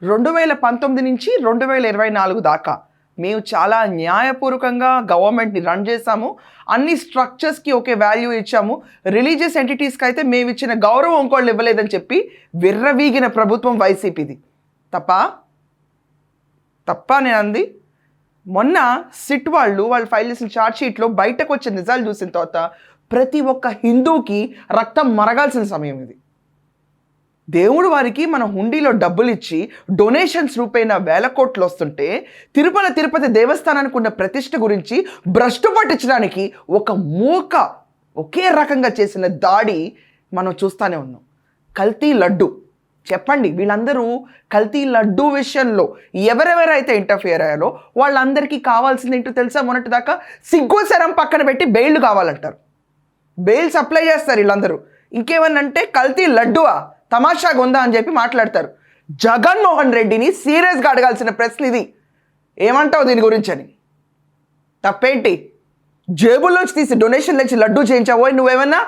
2019 నుంచి 2024 దాకా మేము చాలా న్యాయపూర్వకంగా గవర్నమెంట్ని రన్ చేశాము. అన్ని స్ట్రక్చర్స్కి ఒకే వాల్యూ ఇచ్చాము. రిలీజియస్ ఎంటిటీస్కి అయితే మేము ఇచ్చిన గౌరవం ఇంకోళ్ళు ఇవ్వలేదని చెప్పి విర్రవీగిన ప్రభుత్వం వైసీపీది. తప్ప నేను అంది. మొన్న సిట్ వాళ్ళు ఫైల్ చేసిన ఛార్జ్ షీట్లో బయటకు వచ్చే నిజాలు చూసిన తర్వాత ప్రతి ఒక్క హిందూకి రక్తం మరగాల్సిన సమయం ఇది. దేవుడు వారికి మన హుండీలో డబ్బులు ఇచ్చి డొనేషన్స్ రూపేణ 1000 కోట్లు వస్తుంటే తిరుపతి దేవస్థానానికి ఉన్న ప్రతిష్ట గురించి భ్రష్టు పట్టించడానికి ఒక మూక ఒకే రకంగా చేసిన దాడి మనం చూస్తూనే ఉన్నాం. కల్తీ లడ్డు చెప్పండి, వీళ్ళందరూ కల్తీ లడ్డు విషయంలో ఎవరెవరైతే ఇంటర్ఫియర్ అయ్యారో వాళ్ళందరికీ కావాల్సింది ఏంటో తెలుసా? మొన్నటి దాకా సిగ్గు శరం పక్కన పెట్టి బెయిల్ కావాలంటారు. బెయిల్ సప్లై చేస్తారు వీళ్ళందరూ. ఇంకేమన్నంటే కల్తీ లడ్డువా తమాషాగా ఉందా అని చెప్పి మాట్లాడతారు. జగన్మోహన్ రెడ్డిని సీరియస్గా అడగాల్సిన ప్రశ్న ఇది. ఏమంటావు దీని గురించి అని? తప్పేంటి? జేబుల్లోంచి తీసి డొనేషన్లు ఇచ్చి లడ్డు చేయించావో నువ్వేమన్నా?